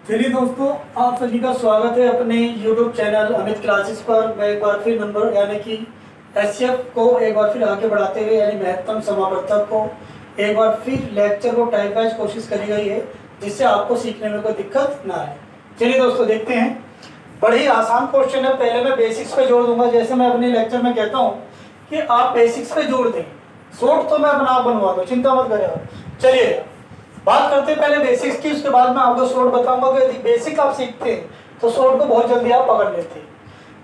चलिए दोस्तों, आप सभी का स्वागत है अपने YouTube चैनल अमित क्लासेस पर। मैं एक बार फिर नंबर यानी कि एचसीएफ को एक बार फिर आगे बढ़ाते हुए यानी महत्तम समावर्तक को एक बार फिर लेक्चर को टाइप वाइज कोशिश करी गई है, जिससे आपको सीखने में कोई दिक्कत ना आए। चलिए दोस्तों देखते हैं, बड़े ही आसान क्वेश्चन है। पहले मैं बेसिक्स पे जोड़ दूंगा, जैसे मैं अपने लेक्चर में कहता हूँ कि आप बेसिक्स पे जोड़ दें, शॉर्ट तो मैं अपना आप बनवा दूँ, चिंता मत करें आप। चलिए बात करते हैं पहले बेसिक्स की, उसके बाद मैं आपको शॉर्ट बताऊंगा कि यदि बेसिक आप सीखते हैं तो शॉर्ट को बहुत जल्दी आप पकड़ लेते हैं।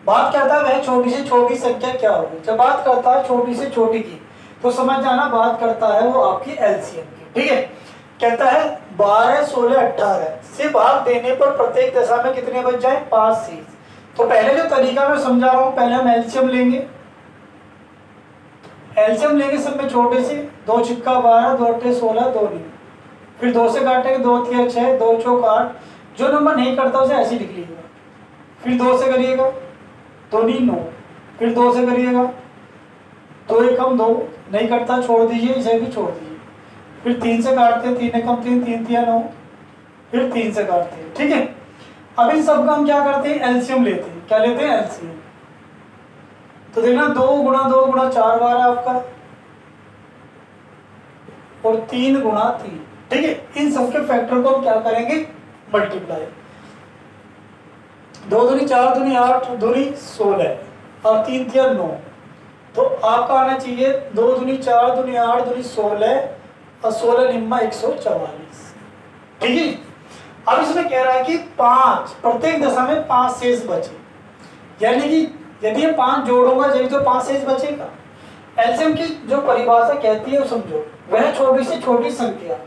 बात करता है वह छोटी से छोटी संख्या क्या होगी। जब बात करता है छोटी से छोटी की तो समझ जाना बात करता है वो आपकी एलसीएम की। ठीक है, कहता है 12, 16, 18 से भाग देने पर प्रत्येक दशा में कितने बच जाए? 5 शेष। तो पहले जो तरीका मैं समझा रहा हूँ, पहले हम एलसीएम लेंगे। एलसीएम लेंगे सब में छोटे से, 2 छिक्का 12, 2 अट्ठे 16, 2 नहीं, फिर 2 से काटेंगे, 2 तिया 6, 2 चौक 8। जो नंबर नहीं करता उसे ऐसे लिख लीजिएगा। फिर 2 से करिएगा, 2 नहीं 9, फिर 2 से करिएगा, 2 एकम 2, नहीं करता छोड़ दीजिए, इसे भी छोड़ दीजिए। फिर 3 से काटते हैं, 3 एकम 3, 3 तिया 9, फिर 3 से काटते हैं। ठीक है, अब इन सबका हम क्या करते हैं? एलसीएम लेते हैं। क्या लेते हैं? एलसीएम। तो देखना 2 गुणा 2 गुणा 4 बार आपका, और 3 गुणा 3। ठीक है, इन सबके फैक्टर को हम क्या करेंगे? मल्टीप्लाई। 2 दूनी 4 दूनी 8 दूनी 16 और 3 तिया 9। तो आपका आना चाहिए 2 दूनी 4 दूनी 8 दूनी 16 और 16 निम्मा 144। ठीक है, अब इसमें कह रहा है कि 5 प्रत्येक दशा में 5 शेष बचे, यानी कि यदि ये 5 जोड़ूंगा यदि तो 5 शेष बचेगा। एलसीएम की जो परिभाषा कहती है वो समझो, वह छोटी से छोटी संख्या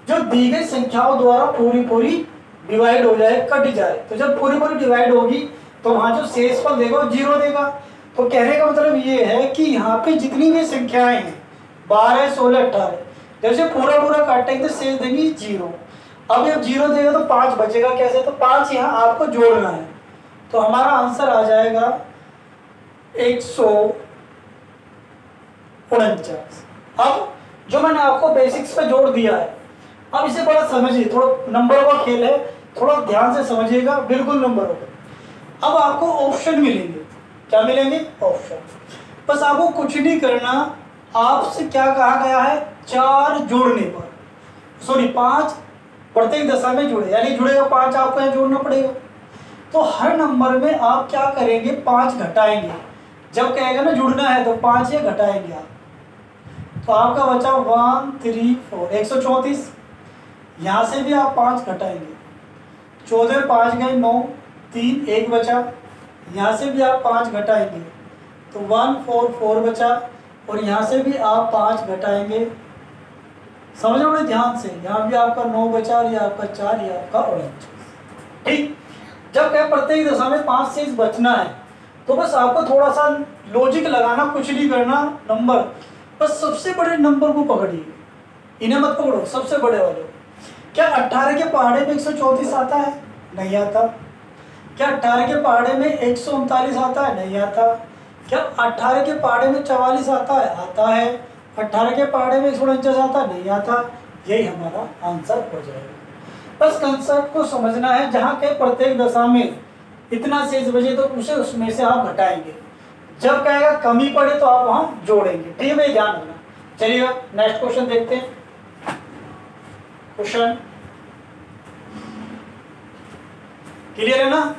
जो दी गई संख्याओं द्वारा पूरी डिवाइड हो जाए, कट जाए। तो जब पूरी डिवाइड होगी तो वहां जो शेषफल देगा वो 0 देगा। तो कहने का मतलब ये है कि यहाँ पे जितनी भी संख्याएं हैं 12, 16, 18, जैसे पूरा काटेंगे तो शेष देंगी 0। अब जब 0 देगा तो 5 बचेगा कैसे? तो 5 यहाँ आपको जोड़ना है। तो हमारा आंसर आ जाएगा 149। अब जो मैंने आपको बेसिक्स पे जोड़ दिया है, अब इसे बड़ा समझिए, थोड़ा नंबरों का खेल है, थोड़ा ध्यान से समझिएगा, बिल्कुल नंबरों का। अब आपको ऑप्शन मिलेंगे। क्या मिलेंगे? ऑप्शन। बस आपको कुछ नहीं करना, आपसे क्या कहा गया है? 4 जोड़ने पर, सॉरी 5 प्रत्येक दशा में जुड़े, यानी जुड़ेगा 5 आपको यहाँ जोड़ना पड़ेगा। तो हर नंबर में आप क्या करेंगे? 5 घटाएंगे। जब कहेगा ना जुड़ना है तो 5 ये घटाएंगे आप। तो आपका बचा 1, 3, 4, 134। यहाँ से भी आप 5 घटाएंगे, 14, 5 गए 9, 3, 1 बचा। यहाँ से भी आप 5 घटाएंगे तो 1, 4, 4 बचा, और यहाँ से भी आप 5 घटाएंगे। समझ रहे ध्यान से, यहाँ भी आपका 9 बचा, और ये आपका 4, ये आपका 49। ठीक, जब कहे प्रत्येक दशा में 5 शेष बचना है तो बस आपको थोड़ा सा लॉजिक लगाना, कुछ नहीं करना। नंबर बस सबसे बड़े नंबर को पकड़िए, इन्हें मत पकड़ो, सबसे बड़े वाले। क्या 18 के पहाड़े में 134 आता है? नहीं आता। क्या 18 के पहाड़े में 139 आता है? नहीं आता। क्या 18 के पहाड़े में 44 आता है? आता है। 18 के पहाड़े में 149 आता है? नहीं आता। यही हमारा आंसर हो जाएगा। बस कंसेप्ट को समझना है, जहाँ के प्रत्येक दशा में इतना शेष बचे तो उसे उसमें से आप घटाएंगे। जब कहेगा कमी पड़े तो आप वहाँ जोड़ेंगे। ठीक है भाई, ध्यान रखना। चलिए नेक्स्ट क्वेश्चन देखते हैं। क्वेश्चन क्लियर है ना?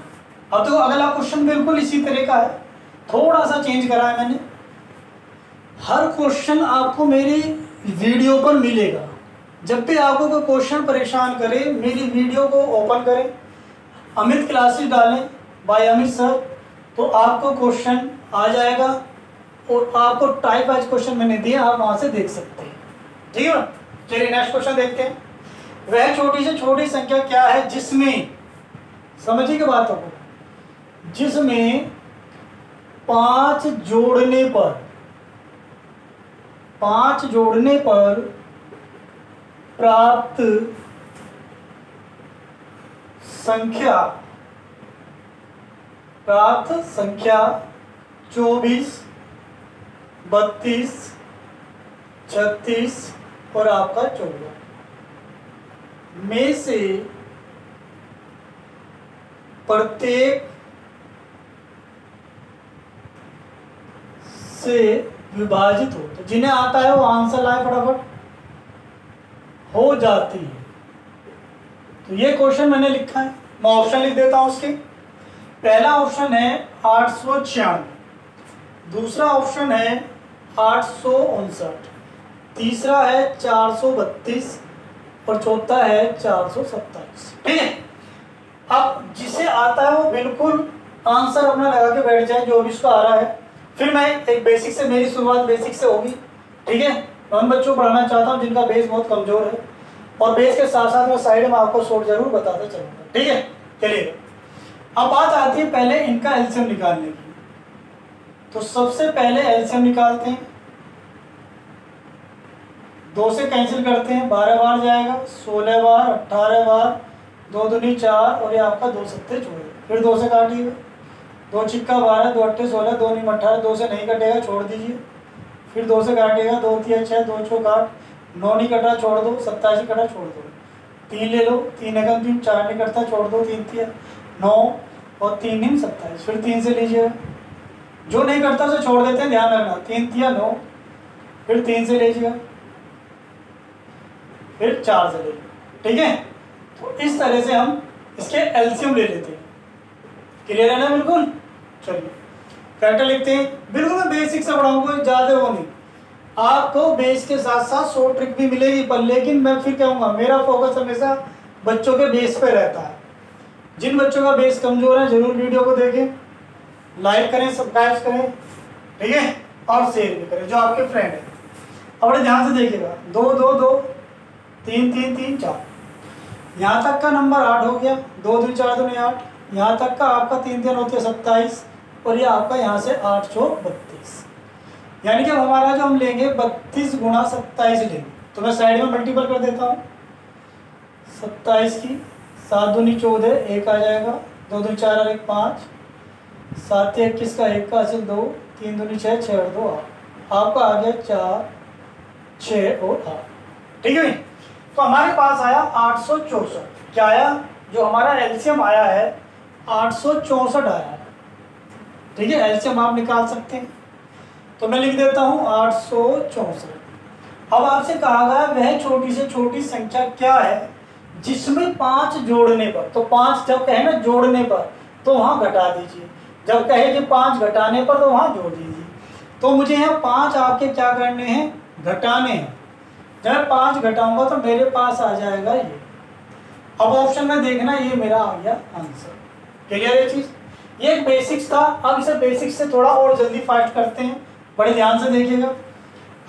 अब तो अगला क्वेश्चन बिल्कुल इसी तरह का है, थोड़ा सा चेंज करा है मैंने। हर क्वेश्चन आपको मेरी वीडियो पर मिलेगा। जब भी आपको कोई क्वेश्चन परेशान करे, मेरी वीडियो को ओपन करें, अमित क्लासेस डालें बाय अमित सर, तो आपको क्वेश्चन आ जाएगा, और आपको टाइप वाइज क्वेश्चन मैंने दिया, आप वहां से देख सकते हैं। ठीक है, चलिए नेक्स्ट क्वेश्चन देखते हैं। वह छोटी से छोटी संख्या क्या है जिसमें, समझिए बातों को, जिसमें 5 जोड़ने पर प्राप्त संख्या 24, 32, 36 और आपका 14 में से प्रत्येक से विभाजित हो, तो जिन्हें आता है वो आंसर लाए फटाफट, हो जाती है। तो ये क्वेश्चन मैंने लिखा है, मैं ऑप्शन लिख देता हूं उसके। पहला ऑप्शन है 896, दूसरा ऑप्शन है 859, तीसरा है 432 और चौथा है 427। ठीक है, अब जिसे आता है वो बिल्कुल आंसर अपना लगा के बैठ जाए जो भी उसका आ रहा है। फिर मैं एक बेसिक से, मेरी शुरुआत बेसिक से होगी। ठीक है, मैं उन बच्चों को पढ़ाना चाहता हूँ जिनका बेस बहुत कमजोर है, और बेस के साथ साथ मैं साइड में आपको शॉर्ट जरूर बताता चलूँगा। ठीक है, चलिए अब बात आती है पहले इनका एलसीएम निकालने की। तो सबसे पहले एलसीएम निकालते हैं, 2 से कैंसिल करते हैं, 12 बार जाएगा, 16 बार, 18 बार, 2 दूनी 4 और ये आपका 2 सत्ते 14। फिर 2 से काटिएगा, 2 छिक्का 12, 2 अट्ठे 16, 2 नीम 18, 2 से नहीं कटेगा छोड़ दीजिए। फिर 2 से काटिएगा, 2 तिया 6, 2 चौक 8, 9 नहीं कटा छोड़ दो, 27 कटा छोड़ दो, 3 ले लो, 3 एकम 3, 4 नहीं कटता छोड़ दो, 3 तिया 9 और 3 नीम 27। फिर 3 से लीजिएगा, जो नहीं कटता उसे छोड़ देते हैं, ध्यान रखना, 3 तिया 9, फिर 3 से लीजिएगा, फिर 4 से ले लो। ठीक है, तो इस तरह से हम इसके एलसीएम ले लेते हैं। क्लियर है ना बिल्कुल? चलिए फैक्टर लिखते हैं, बिल्कुल मैं बेसिक से पढ़ाऊंगा, ज़्यादा वो नहीं, आपको बेस के साथ साथ शॉर्ट ट्रिक भी मिलेगी पर, लेकिन मैं फिर कहूँगा मेरा फोकस हमेशा बच्चों के बेस पे रहता है। जिन बच्चों का बेस कमज़ोर है जरूर वीडियो को देखें, लाइक करें, सब्सक्राइब करें, ठीक है, और शेयर भी करें जो आपके फ्रेंड हैं। अब बड़े ध्यान से देखिएगा, 2 2 2 3 3 3 4, यहाँ तक का नंबर 8 हो गया, 2 2 4 2 8, यहाँ तक का आपका 3 3 होती है 27 और ये आपका यहाँ से 8 4 32, यानी कि हमारा जो हम लेंगे 32 गुणा 27 लेंगे। तो मैं साइड में मल्टीपल कर देता हूँ, 27 की 7 दूनी 14, 1 आ जाएगा, 2 दूनी 4 और 1 5, 7 21 का 1 का हासिल 2, 3 दूनी 6, 6 और 2 8, आपका आ गया 4 6 और 8। ठीक है भाई, तो हमारे पास आया 864। क्या आया? जो हमारा एलसीएम आया है 864 आया है। ठीक है, एलसीएम आप निकाल सकते हैं, तो मैं लिख देता हूँ 864। अब आपसे कहा गया वह छोटी से छोटी संख्या क्या है जिसमें 5 जोड़ने पर, तो 5 जब कहे ना जोड़ने पर तो वहाँ घटा दीजिए, जब कहे कि 5 घटाने पर तो वहाँ जोड़ दीजिए। तो मुझे यहाँ 5 आपके क्या करने हैं? घटाने हैं। जब 5 घटाऊंगा तो मेरे पास आ जाएगा ये। अब ऑप्शन में देखना, ये मेरा आ गया आंसर। क्लियर है चीज़? ये एक बेसिक्स था। अब इसे बेसिक्स से थोड़ा और जल्दी फास्ट करते हैं, बड़े ध्यान से देखिएगा।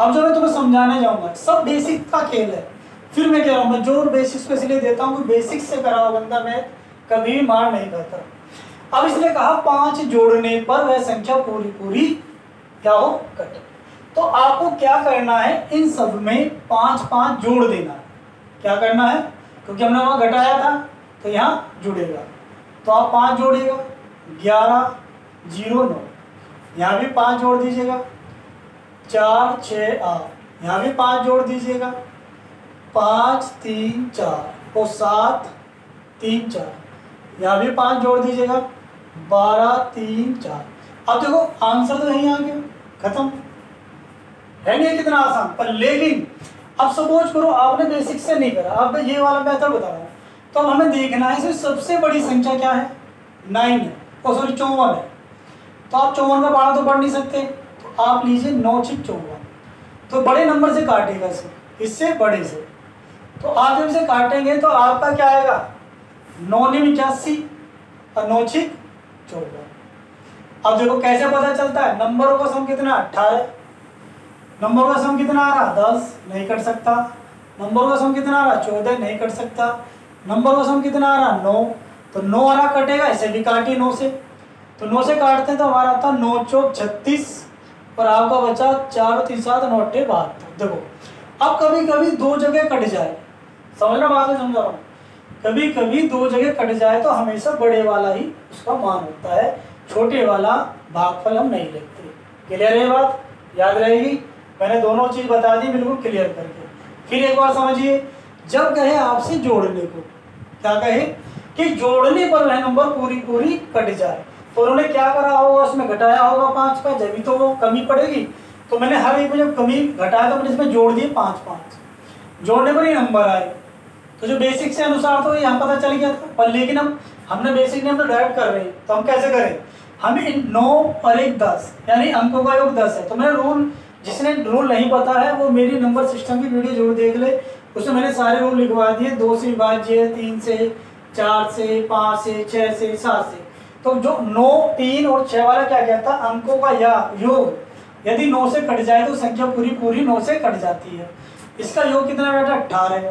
अब जो मैं तुम्हें समझाने जाऊंगा सब बेसिक का खेल है। फिर मैं कह रहा हूँ, मैं जोर बेसिक्स को इसलिए देता हूँ कि बेसिक्स से करा हुआ बंदा मैं कभी मार नहीं खाता। अब इसने कहा 5 जोड़ने पर वह संख्या पूरी पूरी क्या हो? कटे। तो आपको क्या करना है? इन सब में 5 5 जोड़ देना है। क्या करना है? क्योंकि हमने वहाँ घटाया था तो यहाँ जुड़ेगा, तो आप 5 जोड़िएगा, 11 0 9, यहाँ भी 5 जोड़ दीजिएगा, 4 6 8, यहाँ भी 5 जोड़ दीजिएगा, 5 3 4 और 7 3 4, यहाँ भी 5 जोड़ दीजिएगा, 12 3 4। अब देखो आंसर तो यहीं आ गया, खत्म है नहीं? कितना आसान। पर लेकिन अब सपोज करो आपने बेसिक से नहीं करा, अब मैं ये वाला मेथड बता रहा हूँ, तो अब हमें देखना है इसमें सबसे बड़ी संख्या क्या है? 9 है, ओ सॉरी 54 है। तो आप 54 का 12 तो पढ़ नहीं सकते, तो आप लीजिए 9 6 54। तो बड़े नंबर से काटेगा इसे, इससे बड़े से। तो आप जब इसे काटेंगे तो आपका क्या आएगा? 9 9 81 और 9 6 54। अब देखो कैसे पता चलता है? नंबरों का सम कितना? 18। नंबरों का सम कितना आ रहा? 10, नहीं कट सकता। नंबरों का सम कितना आ रहा? 14, नहीं कट सकता। नंबरों का सम कितना आ रहा? 9, तो 9 आ रहा, कटेगा, इसे भी काटिए 9 से। तो 9 से काटते हैं तो हमारा आता 9 चौक 36 और आपका बचा 4 और 3 7 9 8 72। देखो अब कभी कभी 2 जगह कट जाए, समझना बात है, समझा रहा हूँ। कभी कभी 2 जगह कट जाए तो हमेशा बड़े वाला ही उसका मान होता है, छोटे वाला भागफल हम नहीं लिखते। क्लियर है बात? याद रहेगी? मैंने दोनों चीज़ बता दी बिल्कुल क्लियर करके। फिर एक बार समझिए, जब कहे आपसे जोड़ने को, क्या कहे कि जोड़ने पर वह नंबर पूरी पूरी कट जाए। तो उन्होंने क्या करा होगा, उसमें घटाया होगा 5 का, जब भी तो वो कमी पड़ेगी। तो मैंने हर एक में जब कमी घटाया तो मैंने इसमें जोड़ दिए 5 5, जोड़ने पर ही नंबर आए। तो जो बेसिक से अनुसार तो यहाँ पता चल गया था, पर लेकिन हमने बेसिक ने हम तो डायरेक्ट कर रहे हैं, तो हम कैसे करें, हमें 9 और 1 10 यानी अंकों का योग 10 है। तो मैंने रूल, जिसने रूल नहीं पता है वो मेरी नंबर सिस्टम की वीडियो जरूर देख ले, उसमें मैंने सारे रूल लिखवा दिए, 2 से विभाज्य, 3 से, 4 से, 5 से, 6 से, 7 से। तो जो 9, 3 और 6 वाला क्या कहता है, अंकों का या योग यदि 9 से कट जाए तो संख्या पूरी पूरी 9 से कट जाती है। इसका योग कितना बैठा, 18,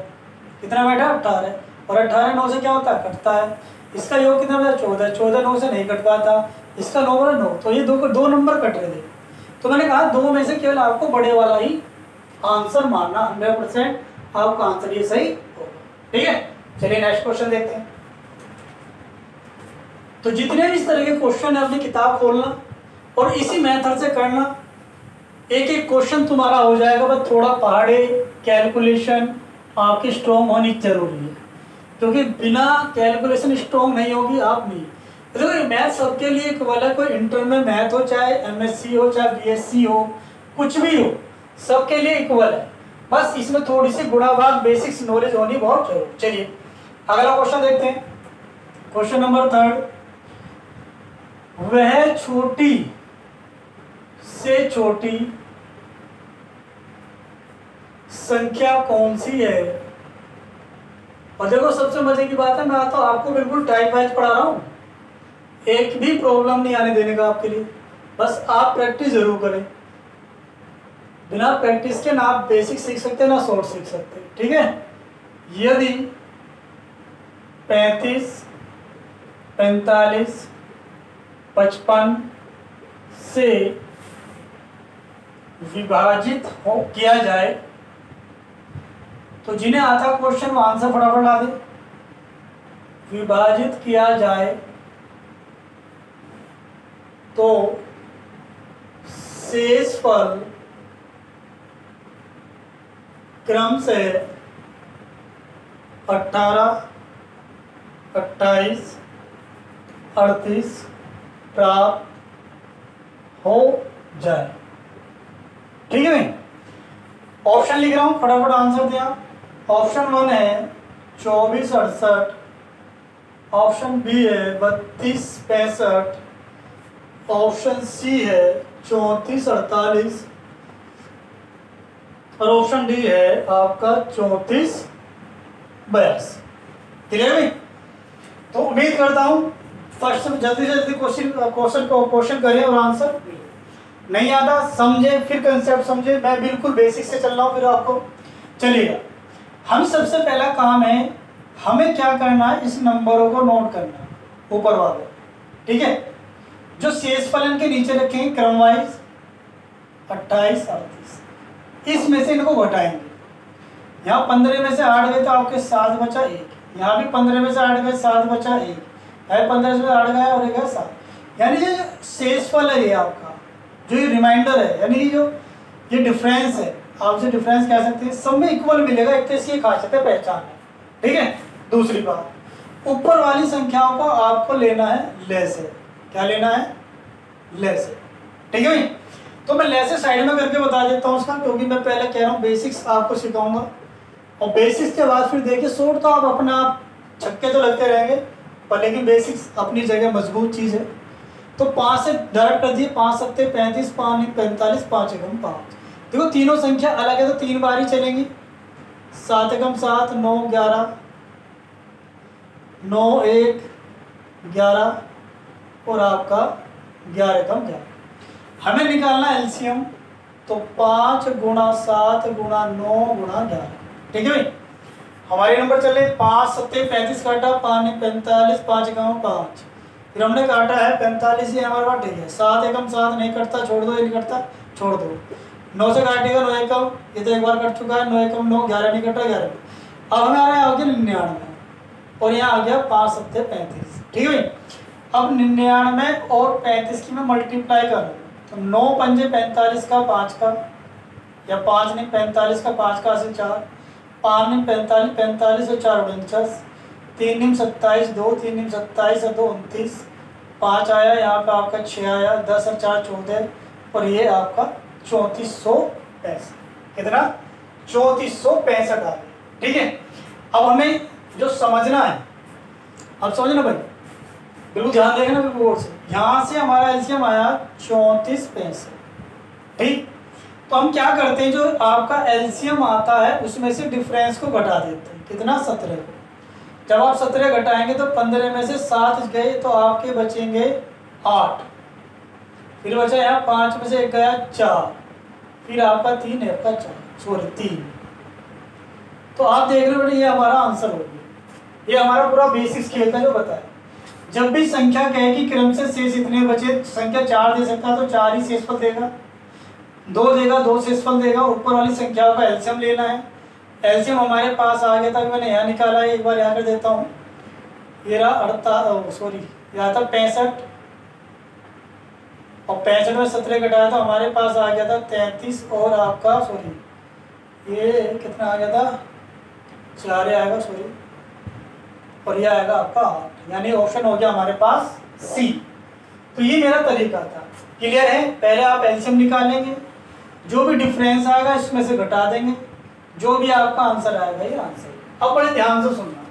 कितना बैठा 18, और 18 9 से क्या होता है, कटता है। इसका योग कितना बैठा, 14, 14 9 से नहीं कट पाता, इसका 9 बड़ा 9, तो ये दो नंबर कट रहे थे। तो मैंने कहा दो में से केवल आपको बड़े वाला ही आंसर मानना, 100% आपका आंसर ये सही होगा। ठीक है, चलिए नेक्स्ट क्वेश्चन देखते हैं। तो जितने भी इस तरह के क्वेश्चन है अपनी किताब खोलना और इसी मेथड से करना, एक एक क्वेश्चन तुम्हारा हो जाएगा। बस थोड़ा पहाड़े कैलकुलेशन आपकी स्ट्रॉन्ग होनी जरूरी है, क्योंकि बिना कैलकुलेशन स्ट्रॉन्ग नहीं होगी आप नहीं। देखो मैथ सबके लिए इक्वल है, कोई इंटर में मैथ हो, चाहे एमएससी हो, चाहे बीएससी हो, कुछ भी हो, सबके लिए इक्वल है। बस इसमें थोड़ी सी गुणा भाग बेसिक्स नॉलेज होनी बहुत जरूरी। चलिए अगला क्वेश्चन देखते हैं, क्वेश्चन नंबर 3। वह छोटी से छोटी संख्या कौन सी है। और देखो सबसे मजे की बात है, मैं तो आपको बिल्कुल टाइप वाइज पढ़ा रहा हूँ, एक भी प्रॉब्लम नहीं आने देने का आपके लिए। बस आप प्रैक्टिस जरूर करें, बिना प्रैक्टिस के ना आप बेसिक सीख सकते ना शॉर्ट सीख सकते। ठीक है, यदि 35, 45, 55 से विभाजित किया जाए, तो जिन्हें आता क्वेश्चन वो आंसर फटाफट ला दे। विभाजित किया जाए तो शेषफल क्रम से 18, 28, 38 प्राप्त हो जाए। ठीक है नहीं, ऑप्शन लिख रहा हूं, फटाफट आंसर दिया। ऑप्शन 1 है 24 68, ऑप्शन बी है 32 65, ऑप्शन सी है 34 48 और ऑप्शन डी है आपका 34 82। क्लियर है? तो उम्मीद करता हूं फर्स्ट जल्दी से जल्दी क्वेश्चन करें और आंसर नहीं आता समझे, फिर कंसेप्ट समझे। मैं बिल्कुल बेसिक से चल रहा हूँ, फिर आपको चलिएगा। हम सबसे पहला काम है, हमें क्या करना है, इस नंबरों को नोट करना ऊपर वाले। ठीक है, जो शेष फलन के नीचे रखेंगे क्रम वाइज 28 38, इसमें से इनको घटाएंगे। यहाँ 15 में से 8 गए तो आपके 7 बचा 1, यहाँ भी 15 में से 8 गए 7 बचा 1, यहाँ 15 में से 8 गया और 1 गया 7। यानी जो शेष फल है ये आपका जो ये रिमाइंडर है, यानी जो ये डिफरेंस है, आप जो डिफरेंस कह सकते हैं, सब में इक्वल मिलेगा। एक तो इसकी खासियत है, पहचान है। ठीक है, दूसरी बात, ऊपर वाली संख्याओं को आपको लेना है लेस है। क्या लेना है, लेस है। ठीक है भाई, तो मैं लेस साइड में करके बता देता हूँ उसका, क्योंकि मैं पहले कह रहा हूँ बेसिक्स आपको सिखाऊंगा, और बेसिक्स के बाद फिर देखिए शॉर्ट तो आप अपना आप छक्के तो लगते रहेंगे, पर लेकिन बेसिक्स अपनी जगह मजबूत चीज़ है। तो 5 से डायरेक्ट कर दिए, 5 7 35, 5 9 45, 5 1 5। देखो तीनों संख्या अलग है तो 3 बार ही चलेंगी। 7 1 7, 9 11, 9 1 11 और आपका 11 1 11। हमें निकालना एलसीएम, तो 5 गुणा 7 गुणा 9 गुणा 11। ठीक है भाई, हमारे नंबर चले 5 7 35 काटा, 5 9 45, 5 1 5, फिर हमने काटा है 45, ये हमारे पास ठीक है। 7 1 7 नहीं कटता, छोड़ दो, ये नहीं कटता, छोड़ दो। 9 से काटेगा 9 1, ये तो एक बार कट चुका है, 9 1 9, 11 नहीं कटा, 11। अब हमें आ रहा है आगे 99 और यहाँ आ गया 5 7 35। ठीक है भाई, अब 99 और 35 की मैं मल्टीप्लाई करूँ तो 9 पंजे 45 का 5 का, या 5 नहीं 45 का 5 का से 4, 5 नहीं 45 45 और 4 49, 3 निम 27, 2 3 निम 27 और 2 29, 5 आया, यहाँ पे आपका 6 आया, 10 और 4 14 और ये आपका 3465। कितना? 3465 आ गया। ठीक है, अब हमें जो समझना है, अब समझना भाई, बिल्कुल ध्यान देगा ना बिल्कुल गौर से। यहाँ से हमारा एलसीएम आया 3465। ठीक, तो हम क्या करते हैं, जो आपका एलसीएम आता है उसमें से डिफरेंस को घटा देते हैं। कितना? 17 को। जब आप 17 घटाएंगे तो 15 में से 7 गए तो आपके बचेंगे 8, फिर बचा यहाँ 5 में से 1 गया 4, फिर आपका 3 है, आपका 3। तो आप देख रहे हो ये हमारा आंसर हो गया। ये हमारा पूरा बेसिक्स खेल का जो बताया। जब भी संख्या कहे कि क्रम से शेष इतने बचे, संख्या 4 दे सकता है तो 4 ही शेषफल देगा, 2 देगा 2 शेषफल देगा, ऊपर वाली संख्याओं का एलसीएम लेना है। एलसीएम हमारे पास आ गया था, मैंने यहाँ निकाला है, एक बार यहाँ कर देता हूँ। ये रहा 65 और 65 में 17 घटाया तो हमारे पास आ गया था 33 और आपका ये कितना आ गया था, 4 आएगा और ये आएगा आपका 8, यानी ऑप्शन हो गया हमारे पास सी। तो ये मेरा तरीका था। क्लियर है? पहले आप एलसीएम निकालेंगे, जो भी डिफरेंस आएगा इसमें से घटा देंगे, जो भी आपका आंसर आएगा ये आंसर। अब बड़े ध्यान से सुनना,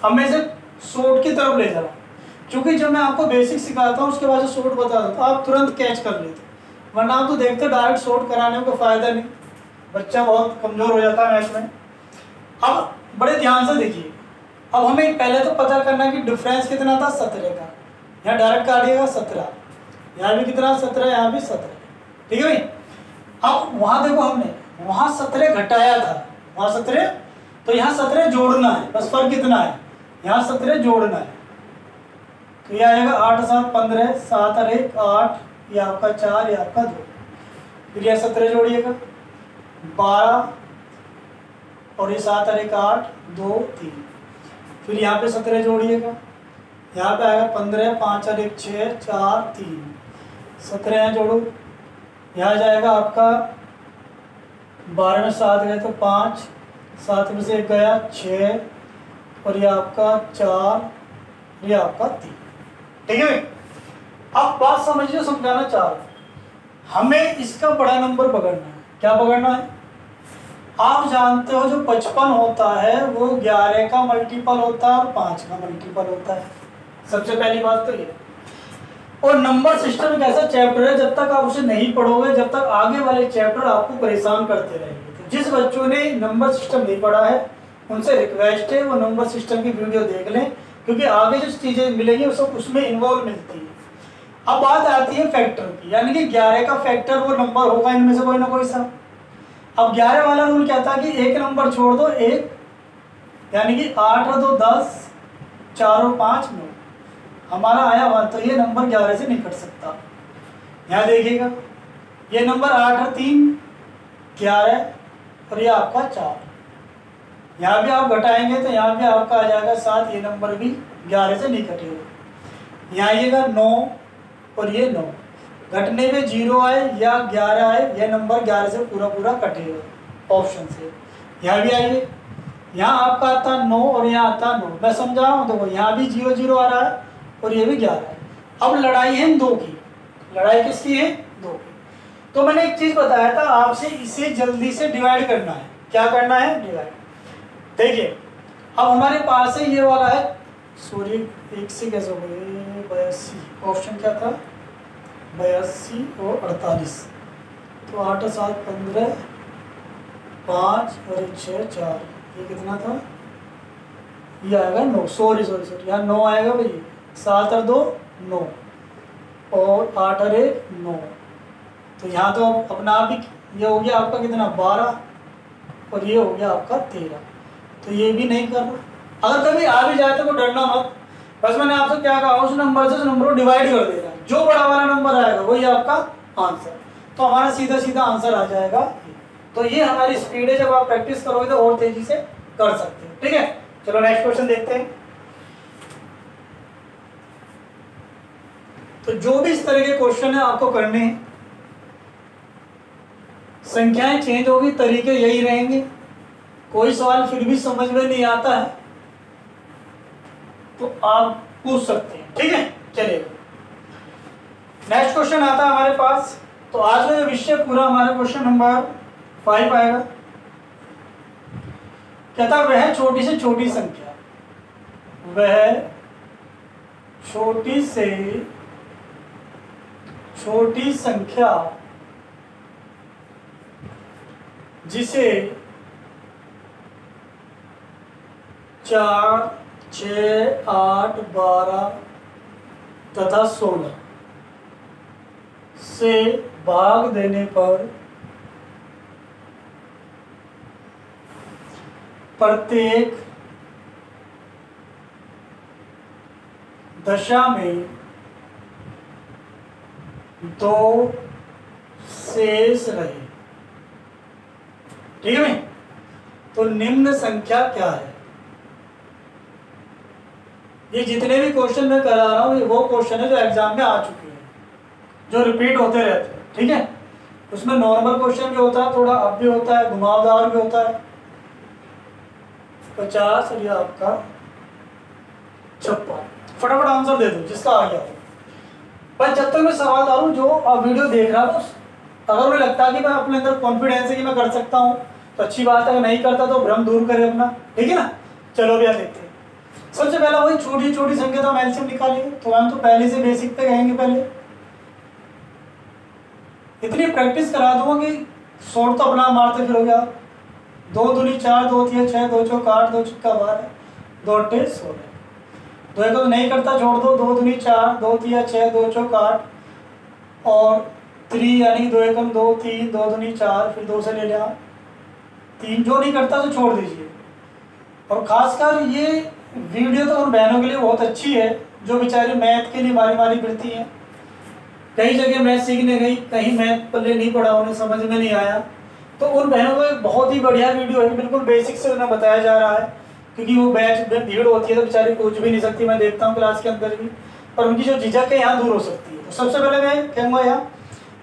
अब मैं इसे शॉर्ट की तरफ ले जा रहा हूँ, क्योंकि जब मैं आपको बेसिक सिखाता हूँ उसके बाद जो शॉर्ट बता दूँ तो आप तुरंत कैच कर लेते, वरना आप तो देखते डायरेक्ट शॉर्ट कराने को फायदा नहीं, बच्चा बहुत कमजोर हो जाता है मैथ में। अब बड़े ध्यान से देखिए, अब हमें पहले तो पता करना कि डिफरेंस कितना था 17 का। यहाँ डायरेक्ट काटिएगा 17, यहाँ भी कितना 17, यहाँ भी 17। ठीक है भाई, अब वहाँ देखो हमने वहाँ 17 घटाया था, वहाँ 17, तो यहाँ 17 जोड़ना है, बस फर्क कितना है, यहाँ 17 जोड़ना है। तो ये आएगा 8 7 15, 7 और 1 8, ये आपका 4, ये आपका 2, फिर यह 17 जोड़िएगा 12 और ये 7 और 1 8 2 3, फिर यहाँ पे 17 जोड़िएगा, यहाँ पे आएगा 15, 5 और 1 6 4 3, 17 यहाँ जोड़ो, यहाँ जाएगा आपका 12 में 7 गए तो 5, 7 में से 1 गया 6 और ये आपका 4, ये आपका 3। ठीक है, अब बात समझिए, समझाना चाह रहा हूं, हमें इसका बड़ा नंबर पकड़ना है। क्या पकड़ना है? आप जानते हो जो 55 होता है वो 11 का मल्टीपल होता है और 5 का मल्टीपल होता है। सबसे पहली बात तो ये। और नंबर सिस्टम एक ऐसा चैप्टर है, जब तक आप उसे नहीं पढ़ोगे, जब तक आगे वाले चैप्टर आपको परेशान करते रहेंगे। तो जिस बच्चों ने नंबर सिस्टम नहीं पढ़ा है उनसे रिक्वेस्ट है वो नंबर सिस्टम की वीडियो देख लें, क्योंकि आगे जो चीज़ें मिलेंगी वो सब उसमें इन्वॉल्व मिलती है। अब बात आती है फैक्टर की, यानी कि 11 का फैक्टर वो नंबर होगा इनमें से कोई ना कोई सा। अब 11 वाला रूल क्या था कि एक नंबर छोड़ दो एक, यानी कि 8 और 2 10, 4 और 5 9, हमारा आया हुआ, तो ये नंबर 11 से नहीं कट सकता। यहाँ देखिएगा ये नंबर 8 और 3 11 और ये आपका 4, यहाँ भी आप घटाएंगे तो यहाँ भी आपका आ जाएगा 7, ये नंबर भी 11 से नहीं कटेगा। यहाँ आइएगा 9 और ये 9, घटने में 0 आए या 11 आए, यह नंबर 11 से पूरा पूरा कटेगा ऑप्शन से। यहाँ भी आइए, यहाँ आपका आता 9 और यहाँ आता 9, मैं समझा रहा हूँ। देखो यहाँ भी 0 0 आ रहा है और ये भी 11 है। अब लड़ाई है 2 की, लड़ाई किसकी है? 2 की। तो मैंने एक चीज़ बताया था आपसे, इसे जल्दी से डिवाइड करना है। क्या करना है? डिवाइड। देखिए अब हमारे पास है ये वाला है, सॉरी एक से कैसे हो गए 82, ऑप्शन क्या था 82 और 48, तो 8 और 7 15, 5 और 1 6 4, ये कितना था, ये आएगा 9, सॉरी यहाँ 9 आएगा भाई, 7 और 2 9 और 8 और 1 9, तो यहाँ तो अपना आप ही ये हो गया आपका कितना 12 और ये हो गया आपका 13, तो ये भी नहीं करना। अगर कभी आ भी जाए तो डरना मत, बस मैंने आपसे क्या कहा उस नंबर से उस नंबर को डिवाइड कर देना, जो बड़ा वाला नंबर आएगा वही आपका आंसर, तो हमारा सीधा सीधा आंसर आ जाएगा। तो ये हमारी स्पीड है, जब आप प्रैक्टिस करोगे तो और तेजी से कर सकते हो। ठीक है, चलो नेक्स्ट क्वेश्चन देखते हैं। तो जो भी इस तरह के क्वेश्चन है आपको करने हैं, संख्याएं चेंज होगी, तरीके यही रहेंगे। कोई सवाल फिर भी समझ में नहीं आता है तो आप पूछ सकते हैं, ठीक है। चलिए नेक्स्ट क्वेश्चन आता है हमारे पास। तो आज का जो विषय पूरा हमारे क्वेश्चन नंबर 5 आएगा। कहता वह छोटी से छोटी संख्या, वह छोटी से छोटी संख्या जिसे 4, 6, 8, 12 तथा 16 से भाग देने पर प्रत्येक दशा में 2 शेष रहे, ठीक है। तो निम्न संख्या क्या है? ये जितने भी क्वेश्चन मैं करा रहा हूँ वो क्वेश्चन है जो एग्जाम में आ चुके हैं, जो रिपीट होते रहते हैं, ठीक है। उसमें नॉर्मल क्वेश्चन भी होता है, थोड़ा अप भी होता है, घुमावदार भी होता है। 50 और ये आपका 56। फटाफट आंसर दे दो जिसका आ गया हो। पर जब तक मैं सवाल डालूं, जो वीडियो देख रहा हूँ, अगर मुझे लगता है कि मैं अपने अंदर कॉन्फिडेंस है कि मैं कर सकता हूँ तो अच्छी बात है, अगर नहीं करता तो भ्रम दूर करे अपना, ठीक है ना। चलो भैया देखते हैं। सबसे पहला वही छोटी छोटी संख्या तो हम एलसीएम निकालेंगे। तो हम तो पहले से बेसिक पे कहेंगे। पहले इतनी प्रैक्टिस करा दूंगा कि शॉर्ट तो अपना मारते फिरोगे आप। 2 दूनी 4, 2 तिया 6, 2 चौक 8, 2 छक्का 12, 2 अट्ठे 16। 2 एक तो नहीं करता, छोड़ दो। 2 दूनी 4, 2 तिया 6, 2 चौक 8 और 3 यानी 2 एकम 2 3, 2 दूनी 4, फिर 2 से ले लिया 3। जो नहीं करता तो छोड़ दीजिए। और खासकर ये वीडियो तो उन बहनों के लिए बहुत अच्छी है जो बेचारी मैथ के लिए मारी मारी फिरती हैं। कई जगह मैथ सीखने गई, कहीं मैथ पल्ले नहीं पड़ा, उन्हें समझ में नहीं आया। तो उन बहनों को एक बहुत ही बढ़िया वीडियो है, बिल्कुल बेसिक से उन्हें बताया जा रहा है। क्योंकि वो बैच में भीड़ होती है तो बेचारी पूछ भी नहीं सकती, मैं देखता हूँ क्लास के अंदर भी। पर उनकी जो झिझक है यहाँ दूर हो सकती है। तो सबसे पहले मैं कहूँगा यहाँ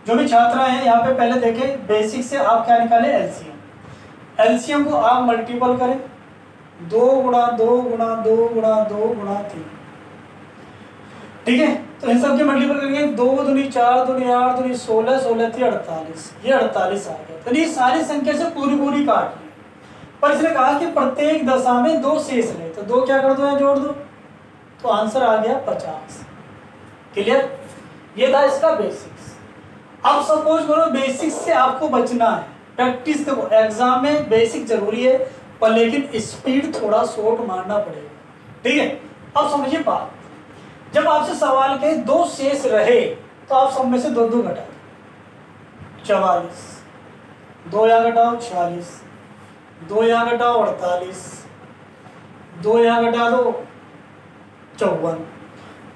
जो भी छात्र हैं यहाँ पे पहले देखें बेसिक से आप क्या निकालें, एलसीएम। एलसीएम को आप मल्टीपल करें 2 गुणा 2 गुणा 2 गुणा 2 गुणा 3, ठीक है। तो इन सब के मल्टीपल करेंगे 2 दूनी 4, दूनी 8, दूनी 16, 16 थी 48, ये 48 आ गया। तो ये सारी संख्या से पूरी पूरी काट ली। पर इसने कहा कि प्रत्येक दशा में 2 शेष रहे, तो 2 क्या कर दो या जोड़ दो, तो आंसर आ गया 50। क्लियर? ये था इसका बेसिक्स। अब सपोज करो बेसिक्स से आपको बचना है, प्रैक्टिस। देखो एग्जाम में बेसिक जरूरी है पर लेकिन स्पीड थोड़ा शॉर्ट मारना पड़ेगा, ठीक है। अब समझिए बात, जब आपसे सवाल के 2 शेष रहे तो आप सब में से 2 घटा दो। 44, 2 यहाँ घटाओ 46, 2 यहाँ घटाओ 48, 2 यहाँ घटा दो 54।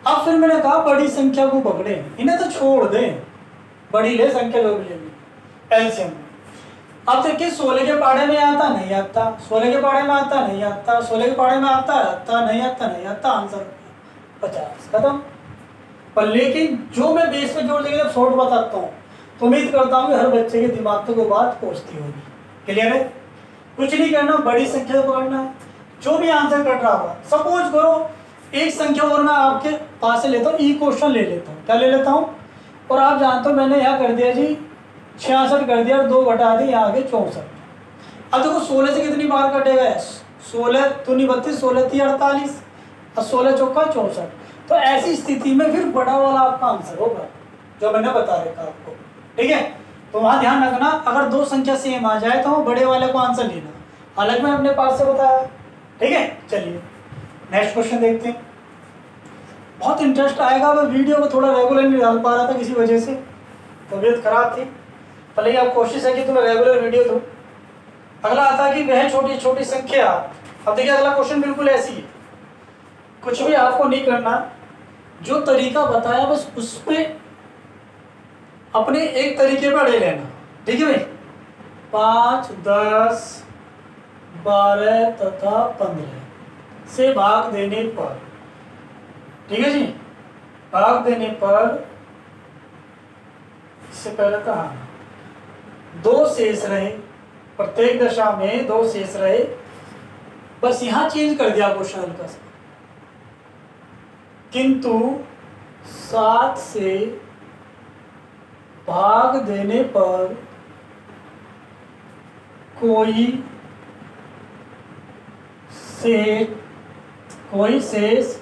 अब फिर मैंने कहा बड़ी संख्या को पकड़े, इन्हें तो छोड़ दें, बड़ी ले संख्या लोग लेंगे एलसीएम। अब देखिए 16 के पाढ़े में आता नहीं आता, 16 के पाढ़े में आता नहीं आता, 16 के पाढ़े में आता नहीं आता नहीं आता, आंसर 50 खत्म। पर लेकिन जो मैं बेस पे जोड़ देंगे जब शॉर्ट बताता हूँ तो उम्मीद करता हूँ कि हर बच्चे के दिमाग तक वो बात पहुँचती होगी। क्लियर है? कुछ नहीं करना, बड़ी संख्या पकड़ना है। जो भी आंसर कर रहा होगा, सपोज करो एक संख्या और मैं आपके पास से लेता हूँ, ई क्वेश्चन ले लेता हूँ। क्या ले लेता हूँ? और आप जानते हो मैंने यहाँ कर दिया जी 66 कर दिया और 2 घटा दिए, यहाँ आगे 64। अब देखो 16 से कितनी बार कटेगा? 16 दूनी 32, 16 थी 48 और 16 चौका 64। तो ऐसी स्थिति में फिर बड़ा वाला आपका आंसर होगा जो मैंने बता रखा आपको, ठीक है। तो वहाँ ध्यान रखना, अगर 2 संख्या सेम आ जाए तो बड़े वाले को आंसर लेना, हालांकि मैं अपने पास से बताया, ठीक है। चलिए नेक्स्ट क्वेश्चन देखते हैं। बहुत इंटरेस्ट आएगा। मैं वीडियो को थोड़ा रेगुलर नहीं डाल पा रहा था किसी वजह से, तबीयत खराब थी। भले ही आप कोशिश है कि तुम्हें रेगुलर वीडियो दो। अगला आता है कि वह छोटी छोटी संख्या। अब देखिए अगला क्वेश्चन बिल्कुल ऐसी है, कुछ भी आपको नहीं करना, जो तरीका बताया बस उस पर अपने एक तरीके पर ले लेना, ठीक है भाई। 5, 10, 12 तथा 15 से भाग देने पर, ठीक है जी, भाग देने पर इससे पहले कहा 2 शेष रहे, प्रत्येक दशा में 2 शेष रहे। बस यहाँ चेंज कर दिया क्वेश्चन हल्का सा, किंतु 7 से भाग देने पर कोई शेष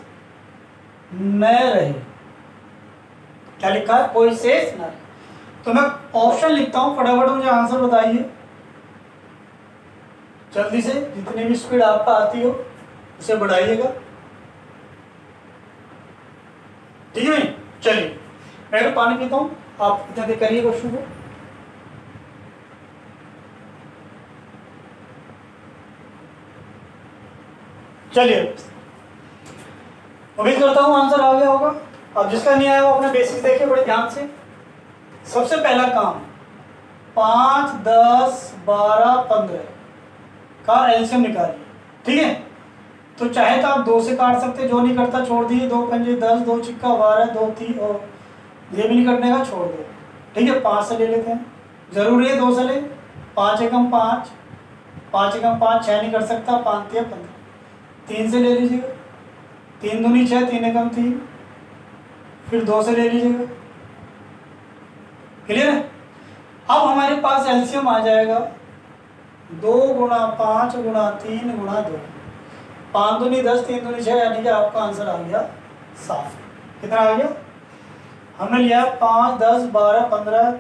न रहे। क्या लिखा है? कोई शेष न रहे। तो मैं ऑप्शन लिखता हूं, फटाफट मुझे आंसर बताइए जल्दी से, जितनी भी स्पीड आपका आती हो उसे बढ़ाइएगा। ठीक है, चलिए मैं तो पानी पीता हूं, आप इतना देर करिए क्वेश्चन को। चलिए, उम्मीद करता हूं आंसर आ गया होगा। अब जिसका नहीं आया वो अपने बेसिक देखिए बड़े ध्यान से। सबसे पहला काम 5, 10, 12, 15 का एलसीएम निकालिए। ठीक है, तो चाहे तो आप 2 से काट सकते, जो नहीं करता छोड़ दिए। 2 पंजे 10, 2 चिक्का 12, 2 3 और ये भी नहीं कटने का, छोड़ दो। ठीक है, 5 से ले लेते हैं, जरूरी है 2 से ले। 5 एकम 5, 5 एकम 5, 6 नहीं कर सकता, 5 या 15। 3 से ले लीजिएगा, 3 दूनी 6, 3 एकम 3, फिर 2 से ले लीजिएगा। क्लियर है? अब हमारे पास एलसीएम आ जाएगा 2 गुणा 5 गुणा 3 गुणा 2, 5 दूनी 10, 3 दूनी 6, यानी कि आपका आंसर आ गया 7। कितना आ गया? हमने लिया 5, 10, 12, 15,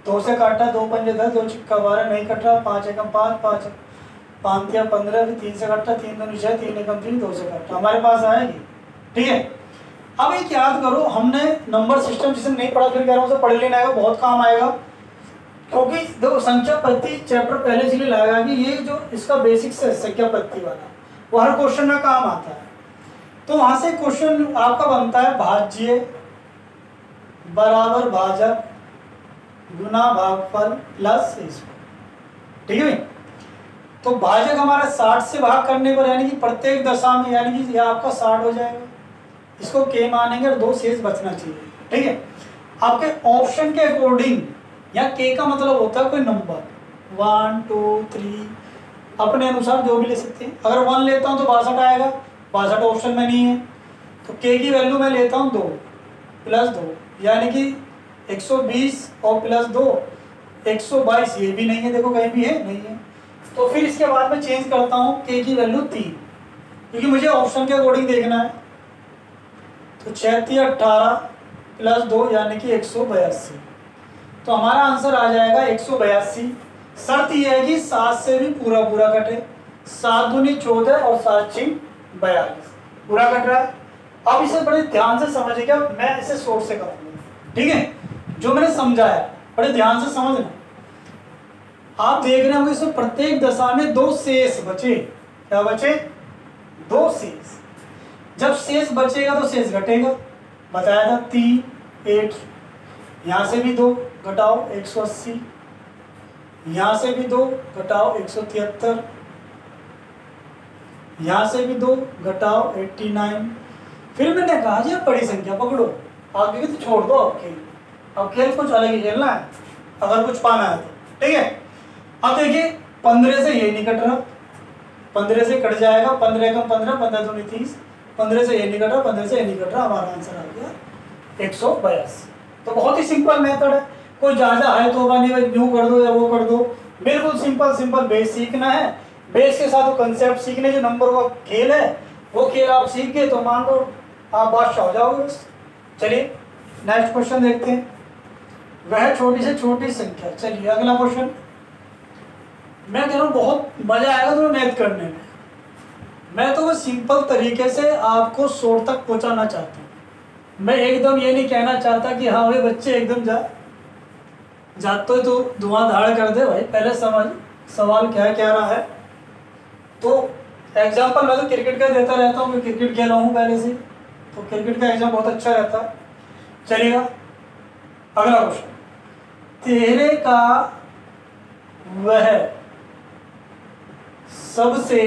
2 से काटा, 2 पंजे 10, 2 चिक्का 12, नहीं कट रहा। 5 एकम 5, 5 या 15, फिर 3 से काटा, 3 दूनी 6, 3 एकम 3, 2 से काटा, हमारे पास आएगी। ठीक है, अब एक याद करो, हमने नंबर सिस्टम जिसे नहीं पढ़ा, फिर कह रहा हूँ उसे पढ़ लेना है, बहुत काम आएगा। क्योंकि देखो संख्या पत्ती चैप्टर पहले इसलिए लाएगा कि ये जो इसका बेसिक्स है संख्या पत्ती वाला, वो हर क्वेश्चन में काम आता है। तो वहां से क्वेश्चन आपका बनता है भाज्य बराबर भाजक गुना भागफल प्लस इसको। ठीक है, तो भाजक हमारा 60 से भाग करने पर, यानी कि प्रत्येक दशा में, यानी कि यह आपका 60 हो जाएगा। इसको के मानेंगे और 2 शेष बचना चाहिए। ठीक है, आपके ऑप्शन के अकॉर्डिंग, या के का मतलब होता है कोई नंबर 1 2 3, अपने अनुसार जो भी ले सकते हैं। अगर 1 लेता हूं तो 62 आएगा, 62 ऑप्शन में नहीं है, तो के की वैल्यू मैं लेता हूं 2 प्लस 2, यानी कि 120 और प्लस 2 122। ये भी नहीं है, देखो कहीं भी है नहीं है। तो फिर इसके बाद मैं चेंज करता हूं के की वैल्यू 3, क्योंकि मुझे ऑप्शन के अकॉर्डिंग देखना है। तो 36 18 प्लस 2 यानी कि 182। तो हमारा आंसर आ जाएगा 182। शर्त यह है कि 7 से भी पूरा पूरा कटे। 7 दूनी 14 और 7 6 42, पूरा कट रहा है। अब इसे बड़े ध्यान से समझिएगा, मैं इसे सोर्स से करूँगा। ठीक है, जो मैंने समझाया बड़े ध्यान से समझना। आप देख रहे होंगे इसमें प्रत्येक दशा में 2 शेष बचे। क्या बचे? 2 शेष। जब शेष बचेगा तो शेष घटेगा, बताया था 3 8। यहाँ से भी 2 घटाओ 180, यहाँ से भी 2 घटाओ 173, यहाँ से भी 2 घटाओ 89। फिर मैंने कहा जी बड़ी संख्या पकड़ो, आगे तो छोड़ दो। अब खेल कुछ अलग ही खेलना है अगर कुछ पाना है तो। ठीक है, अब देखिए 15 से ये नहीं कट रहा, 15 से कट जाएगा। 15 एकम 15, 15 दूनी 30, 15 से ये नहीं कट रहा, 15 से ये नहीं कट रहा, हमारा आंसर आ गया 182। तो बहुत ही सिंपल मेथड है, कोई ज़्यादा है तो होगा नहीं भाई यूँ कर दो या वो कर दो, बिल्कुल सिंपल सिंपल बेस सीखना है। बेस के साथ कंसेप्ट सीखने, जो नंबर का खेल है वो खेल आप सीख गए तो मान लो आप बादशाह हो जाओगे। चलिए नेक्स्ट क्वेश्चन देखते हैं, वह छोटी से छोटी संख्या। चलिए अगला क्वेश्चन, मैं कह रहा हूँ बहुत मजा आएगा तुम्हें मैथ करने में। मैं तो वो सिंपल तरीके से आपको सोर तक पहुंचाना चाहता हूँ। मैं एकदम ये नहीं कहना चाहता कि हाँ भाई बच्चे एकदम जाते तो धुआंधार कर दे। भाई पहले समझ सवाल क्या कह रहा है। तो एग्जाम्पल मैं तो क्रिकेट का देता रहता हूँ, मैं क्रिकेट खेला हूँ पहले से, तो क्रिकेट का एग्जाम बहुत अच्छा रहता है। चलिएगा अगला क्वेश्चन, तेरे का वह सबसे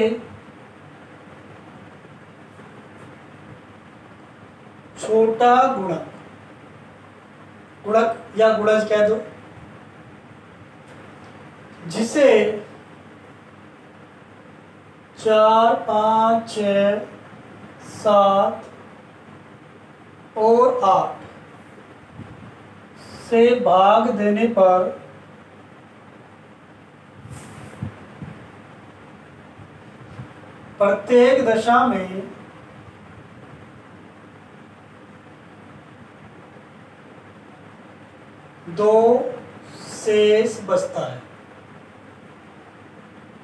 छोटा गुणक, गुणक या गुणज कह दो, जिसे 4 5 6 7 और 8 से भाग देने पर प्रत्येक दशा में दो शेष बचता है।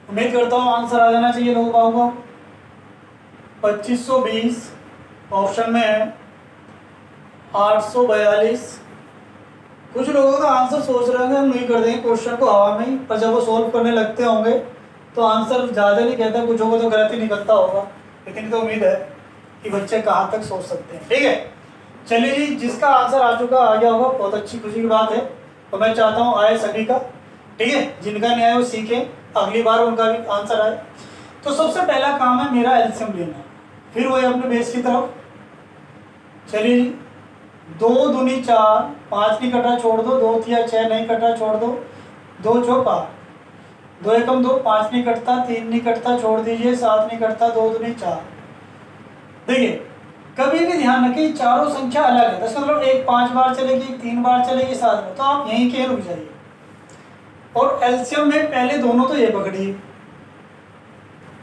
उम्मीद करता हूँ आंसर आ जाना चाहिए लोगों को। 2520 ऑप्शन में है, 842। कुछ लोगों का आंसर सोच रहे होंगे हम नहीं कर देंगे क्वेश्चन को हवा में ही, पर जब वो सोल्व करने लगते होंगे तो आंसर ज़्यादा नहीं कहता, कुछ होगा तो गलत ही निकलता होगा। इतनी तो उम्मीद है कि बच्चे कहाँ तक सोच सकते हैं। ठीक है, चलिए जी, जिसका आंसर आ चुका आ गया होगा, बहुत अच्छी खुशी की बात है। तो मैं चाहता हूँ आए सभी का, ठीक है, जिनका नहीं आया वो सीखें, अगली बार उनका भी आंसर आए। तो सबसे पहला काम है मेरा एलसीएम लेना, फिर वही अपने बेस की तरफ। चलिए जी, 2 दूनी 4, 5 नहीं कटा छोड़ दो, 2 तिया 6 नहीं कटा छोड़ दो, 2 चौक 8, 2 एकम 2, 5 नहीं कटता, 3 नहीं कटता छोड़ दीजिए, 7 नहीं कटता, 2 दूनी 4। देखिए कभी भी ध्यान रखिए चारों संख्या अलग है, दस मतलब एक 5 बार चलेगी, 3 बार चलेगी, 7 बार, तो आप यहीं के रुक जाइए। और एलसीएम में पहले दोनों तो ये पकड़िए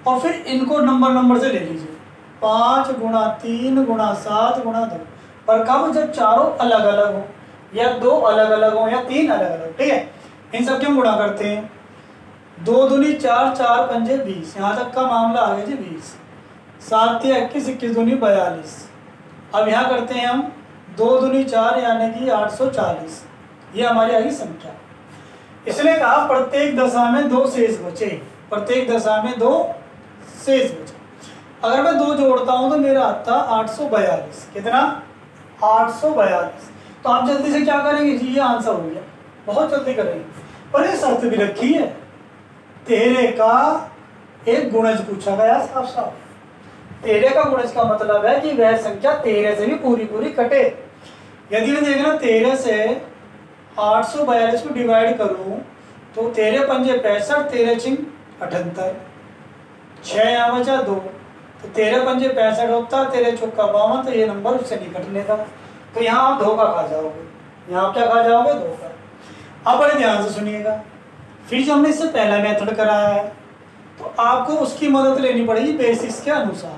और फिर इनको नंबर से ले लीजिए, 5 गुणा 3 गुणा 7 गुणा 2। पर कब? जब चारों अलग अलग हो, या 2 अलग अलग हो, या 3 अलग अलग। ठीक है, इन सब के हम गुणा करते हैं। 2 दूनी 4, 4 पंजे 20, यहाँ तक का मामला आ गया जी 20। 7 तिया 21, 21 दूनी 42। अब यहाँ करते हैं हम 2 दूनी 4 यानी कि 840, ये हमारी आ गई संख्या। इसलिए कहा प्रत्येक दशा में 2 शेष बचे, प्रत्येक दशा में 2 शेष बचे। अगर मैं 2 जोड़ता हूं तो मेरा आता 842। कितना? 842। तो आप जल्दी से क्या करेंगे जी, ये आंसर हो गया, बहुत जल्दी करेंगे। पर ये शर्त भी रखी है, 13 का एक गुणज पूछा गया साफ साफ। 13 का गुणज का मतलब है कि वह संख्या 13 से भी पूरी पूरी कटे। यदि मैं देखना 13 से 842 को डिवाइड करूं तो 13 पंजे 65, 13 छिंग 78, 6 यहाँ बचा 2, तो 13 पंजे 65 होता, 13 चौका 52, तो ये नंबर उससे नहीं कटने का। तो यहाँ आप धोखा खा जाओगे, यहाँ आप क्या खा जाओगे? धोखा। अब बड़े ध्यान से सुनिएगा, फिर जो हमने इससे पहला मेथड कराया है तो आपको उसकी मदद लेनी पड़ेगी बेसिक्स के अनुसार।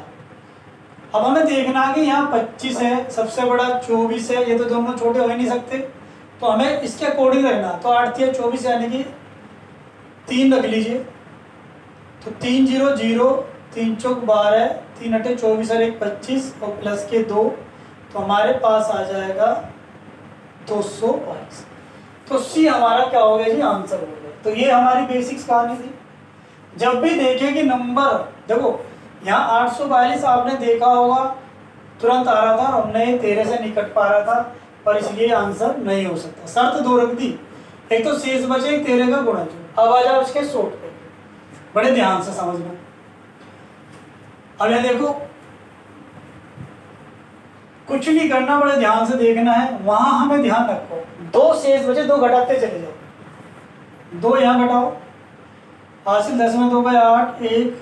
अब हमें देखना है कि यहाँ 25 है, सबसे बड़ा 24 है, ये तो दोनों छोटे हो ही नहीं सकते, तो हमें इसके अकॉर्डिंग रखना। तो 8 तिया 24 यानी कि 3 रख लीजिए, तो 3 0 0, 3 चौक 12, 3 अटे 24 और 1 25 और प्लस के 2, तो हमारे पास आ जाएगा 222। तो सी हमारा क्या हो गया जी? आंसर हो गया। तो ये हमारी बेसिक्स कहानी थी। जब भी देखें कि नंबर, देखो यहाँ 842 आपने देखा होगा तुरंत आ रहा था, हमने 13 से नहीं कट पा रहा था, पर इसलिए आंसर नहीं हो सकता। शर्त 2 रख दी, एक तो शेष बचे, एक 13 का गुणज। अब आ जाओ इसके शॉर्ट पे, बड़े ध्यान से समझना। अब यहाँ देखो कुछ नहीं करना, बड़े ध्यान से देखना है, वहां हमें ध्यान रखो 2 शेष बचे, 2 घटाते चले जाओ, 2 यहाँ घटाओ, हासिल 10 में 2 बाई 8, 1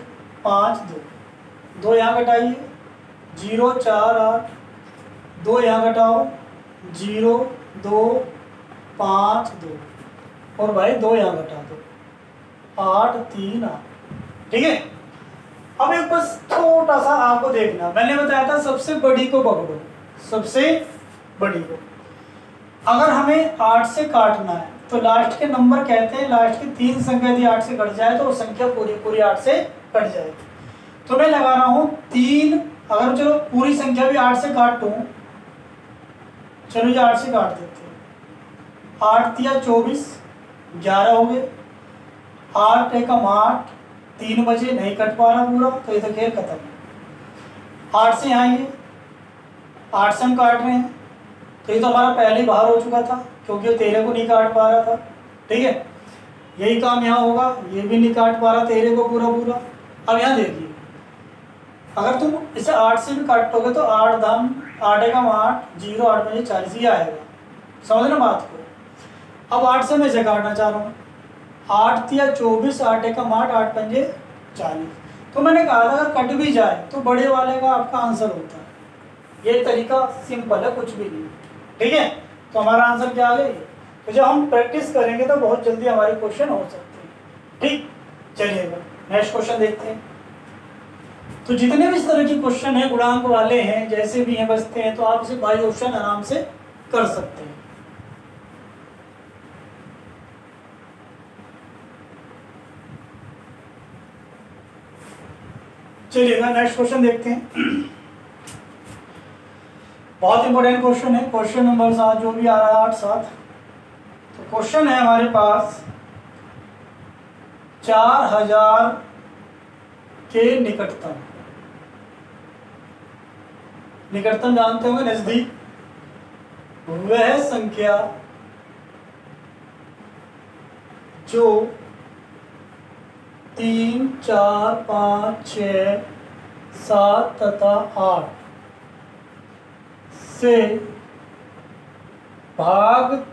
5 2, 2 यहाँ घटाइए, 0 4 8, 2 यहाँ घटाओ, 0 2 5 2, और भाई 2 यहाँ घटा दो, 8 3 8। ठीक है, अब एक बस छोटा सा आपको देखना, मैंने बताया था सबसे बड़ी को पकड़ो, सबसे बड़ी को। अगर हमें 8 से काटना है तो लास्ट के नंबर कहते हैं, लास्ट की 3 संख्या यदि 8 से कट जाए तो वो संख्या पूरी पूरी 8 से कट जाएगी। तो मैं लगा रहा हूँ 3, अगर चलो पूरी संख्या भी 8 से काट दूँ, चलो ये 8 से काट देते हैं, 8 तिया 24, 11 हो गए, 8 एकम 8, 3 बजे नहीं कट पा रहा पूरा, तो ये तो खेल खत्म। 8 से यहाँ ये 8 से हम काट रहे हैं, तो ये तो हमारा पहले ही बाहर हो चुका था क्योंकि 13 को नहीं काट पा रहा था। ठीक है, यही काम यहाँ होगा, ये भी नहीं काट पा रहा 13 को पूरा पूरा। अब यहाँ देखिए, अगर तुम इसे 8 से भी काटोगे तो 8 दाम 8 एकम 8, 0 8 बजे 40 ही आएगा, समझना बात को। अब 8 से मैं इसे काटना चाह रहा हूँ, 8 तिया 24, 8 एकम 8, 8 पंजे 40। तो मैंने कहा था अगर कट भी जाए तो बड़े वाले का आपका आंसर होता है, ये तरीका सिंपल है, कुछ भी नहीं। ठीक है, तो हमारा आंसर क्या आ गया? तो जब हम प्रैक्टिस करेंगे तो बहुत जल्दी हमारे क्वेश्चन हो सकते हैं। ठीक, चलिएगा नेक्स्ट क्वेश्चन देखते हैं। तो जितने भी इस तरह के क्वेश्चन हैं गुणांक वाले हैं, जैसे भी हैं बचते हैं, तो आप इसे बाई ऑप्शन आराम से कर सकते हैं। चलिएगा नेक्स्ट क्वेश्चन देखते हैं। बहुत इंपॉर्टेंट क्वेश्चन है, क्वेश्चन नंबर 7 जो भी आ रहा है 8-7। तो क्वेश्चन है हमारे पास 4000 के निकटतम, निकटतम जानते होंगे नजदीक, वह संख्या जो 3, 4, 5, 6, 7 तथा 8 से भाग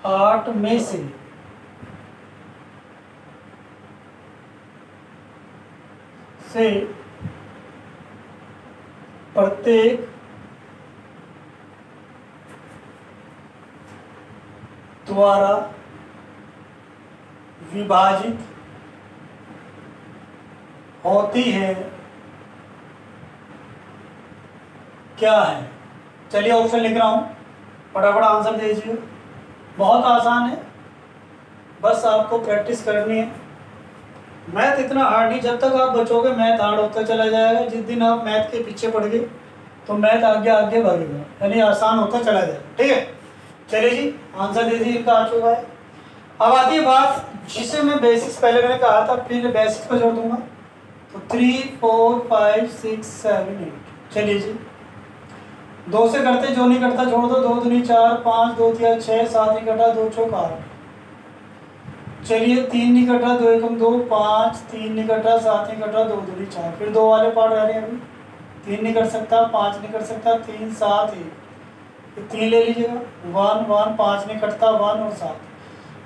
8 में से प्रत्येक द्वारा विभाजित होती है, क्या है? चलिए ऑप्शन लिख रहा हूँ, फटाफट आंसर दे दीजिए। बहुत आसान है, बस आपको प्रैक्टिस करनी है। मैथ इतना हार्ड नहीं, जब तक आप बचोगे मैथ हार्ड होता चला जाएगा। जिस दिन आप मैथ के पीछे पड़ गए तो मैथ आगे आगे भागेगा, यानी आसान होता चला जाएगा। ठीक है, चलिए जी आंसर दे दीजिए, इनका आ चुका है। अब आती है बात जिसे मैं बेसिक्स पहले मैंने कहा था, फिर बेसिक्स पर जोड़ दूंगा। तो 3, 4, 5, 6, 7, 8। चलिए जी 2 से करते, जो नहीं करता छोड़ दो। 2 दूनी 4, 5, 2 तिया 6, 7 नहीं कटा, 2 चौक 8। चलिए 3 नहीं कटा, 2 एकम 2, 5, 3 नहीं कटा, 7 नहीं कटा, 2 दूनी 4। फिर 2 वाले पार्ट रह रहे हैं अभी। 3 नहीं कर सकता, 5 नहीं कर सकता, 3, 7, 1। 3 ले लीजिएगा, 1, 1, 5 नहीं कटता, 1 और 7।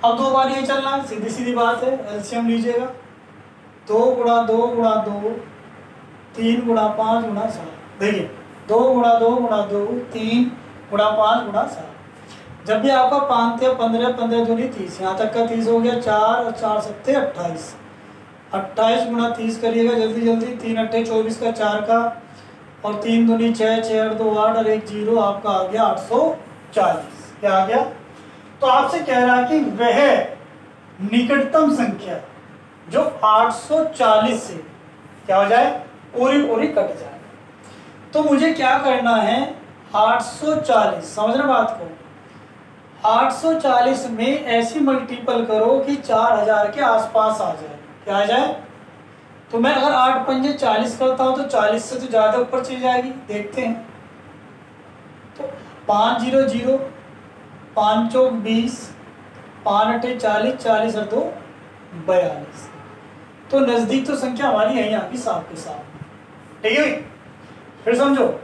अब 2 बार ये चलना है, सीधी सीधी बात है। एलसीएम लीजिएगा, 2 गुणा 2 गुणा 2, 3 गुणा 5 गुणा 7। देखिए 2 गुणा 2 गुणा 2, 3 गुणा 5 गुणा 7। जब भी आपका 5 या 15, 15 दूनी 30, यहाँ तक का 30 हो गया। 4 और 4 सत्ते 28, 28 गुणा 30 करिएगा जल्दी जल्दी। 3 अट्ठे 24 का, 4 का, और 3 दूनी 6, 6 और 2 8 और 1 0, आपका आ गया 840। क्या आ गया? तो आपसे कह रहा है कि वह निकटतम संख्या जो 840 से क्या हो जाए, पूरी पूरी कट जाए। तो मुझे क्या करना है, 840, समझना बात को, 840 में ऐसी मल्टीपल करो कि 4000 के आसपास आ जाए। क्या आ जाए? तो मैं अगर 8 पंजे 40 करता हूं तो 40 से तो ज़्यादा ऊपर चली जाएगी। देखते हैं, तो 5 0 0, 5 चौक 20, 5 अट्ठे 40, 40 और 2 42। तो नज़दीक तो संख्या हमारी यहीं आ गई साफ के साथ। ठीक है भाई, फिर समझो,